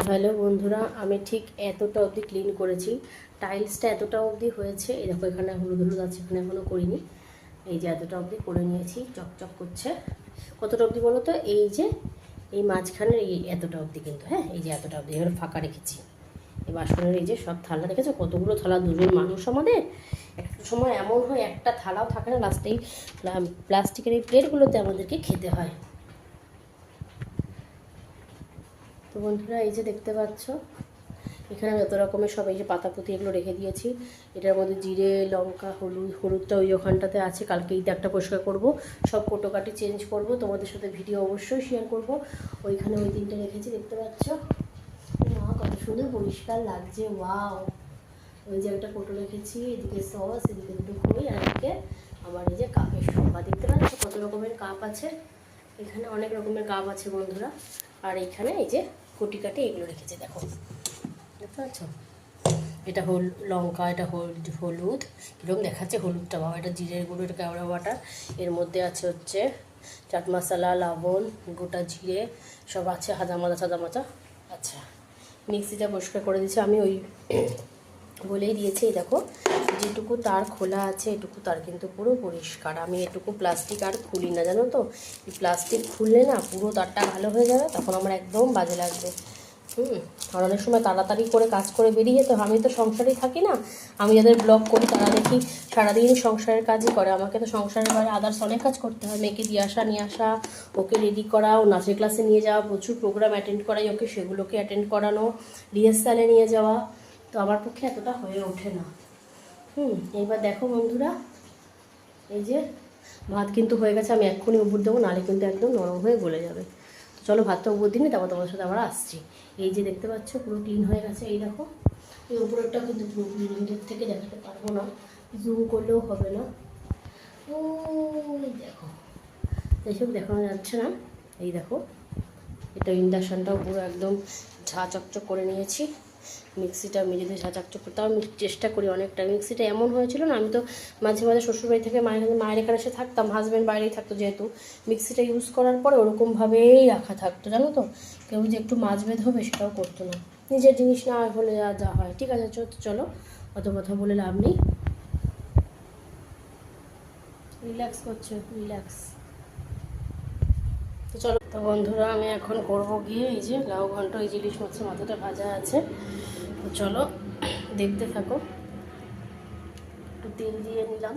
Hello বন্ধুরা, আমি ঠিক এতটা অবধি ক্লিন করেছি। টাইলসটা এতটা অবধি হয়েছে। এই দেখো এখানে হলুদ হলুদ আছে, এখানে এখনও করিনি। এই যে এতটা অবধি করে নিয়েছি, চকচক করছে। কতটা অবধি বলো তো? এই যে এই মাঝখানের এই এতটা অবধি, কিন্তু হ্যাঁ এই যে এতটা অবধি এখানে ফাঁকা রেখেছি। এই বাসনের এই যে সব থালা দেখেছো, কতগুলো থালা, দুজন মানুষ আমাদের। একটা সময় এমন হয় একটা থালাও থাকে না, লাস্টেই প্লাস্টিকের এই প্লেটগুলোতে আমাদেরকে খেতে হয়। তো বন্ধুরা এই যে দেখতে পাচ্ছ, এখানে যত রকমের সব এই যে পাতাপুতি এগুলো রেখে দিয়েছি। এটার মধ্যে জিরে, লঙ্কা, হলুদটা ওই ওখানটাতে আছে। কালকে এই দাগটা পরিষ্কার করব, সব কোটোকাটি চেঞ্জ করব, তোমাদের সাথে ভিডিও অবশ্যই শেয়ার করব। ওইখানে ওই তিনটে রেখেছি, দেখতে পাচ্ছ। মা কত সুন্দর পরিষ্কার লাগছে, ওয়াও। ওই যে একটা কোটো রেখেছি, এদিকে সস, এদিকে দুটো খই, আর এদিকে আবার এই যে কাপের সম্পা। দেখতে পাচ্ছ কত রকমের কাপ আছে, এখানে অনেক রকমের কাপ আছে বন্ধুরা। আর এইখানে এই যে কুটি কাটি এগুলো রেখেছে, দেখো দেখতে পাচ্ছ। এটা লঙ্কা, এটা হলুদ, কীরকম দেখাচ্ছে হলুদটা, বাবা। এটা জিরের গুঁড়ো, এটা কেওড়া বাটা। এর মধ্যে আছে হচ্ছে চাট মশলা, লবণ, গোটা জিরে সব আছে, সাদা মাচা। আচ্ছা, মিক্সিটা পরিষ্কার করে দিয়েছি আমি, ওই বলেই দিয়েছি। এই দেখো যেটুকু তার খোলা আছে এটুকু তার কিন্তু পুরো পরিষ্কার। আমি এটুকু প্লাস্টিক আর খুলি না, জানো তো। এই প্লাস্টিক খুললে না পুরো তারটা ভালো হয়ে যাবে, তখন আমার একদম বাজে লাগবে। আর অনেক সময় তাড়াতাড়ি করে কাজ করে বেরিয়ে যেতে হয়। আমি তো সংসারেই থাকি না, আমি যাদের ব্লগ করি তারা দেখি সারাদিন সংসারের কাজই করে। আমাকে তো সংসারের বাইরে আদার্স অনেক কাজ করতে হয়। মেয়েকে নিয়ে আসা, ওকে রেডি করা, ও নাচের ক্লাসে নিয়ে যাওয়া, প্রচুর প্রোগ্রাম অ্যাটেন্ড করাই ওকে, সেগুলোকে অ্যাটেন্ড করানো, রিহার্সালে নিয়ে যাওয়া, তো আমার পক্ষে এতটা হয়ে ওঠে না। এইবার দেখো বন্ধুরা, এই যে ভাত কিন্তু হয়ে গেছে। আমি এক্ষুনি উপর দেবো, নাহলে কিন্তু একদম নরম হয়ে গলে যাবে। তো চলো ভাতটা উপর দিন, তারপর তোমার সাথে আবার আসছি। এই যে দেখতে পাচ্ছ পুরো ক্লিন হয়ে গেছে। এই দেখো এই উপরেরটাও কিন্তু পুরো ক্লিন, এর থেকে দেখাতে পারবো না, জুম করলেও হবে না। ওই দেখো, এইসব দেখানো যাচ্ছে না। এই দেখো এটা ইন্ডাকশানটাও পুরো একদম ঝা চকচক করে নিয়েছি। মিক্সিটা মেজে ঝা চকচক করতে, আমি চেষ্টা করি অনেকটা। মিক্সিটা এমন হয়েছিল না, আমি তো মাঝে মাঝে শ্বশুরবাড়ি থেকে মায়ের এখানে এসে থাকতাম, হাজব্যান্ড বাইরেই থাকতো, যেহেতু মিক্সিটা ইউজ করার পরে ওরকমভাবেই রাখা থাকতো, জানো তো। কেউ যে একটু মাছভেদ হবে সেটাও করতো না। নিজের জিনিস না হলে যা হয়। ঠিক আছে চলো, অত কথা বলে লাভ নেই। রিল্যাক্স করছে, রিল্যাক্স। তো চলো তো বন্ধুরা, আমি এখন করবো গিয়ে এই যে লাউ ঘন্ট, এই যে ইলিশ মাছের মাথাটা ভাজা আছে। তো চলো দেখতে থাকো। একটু তেল দিয়ে নিলাম।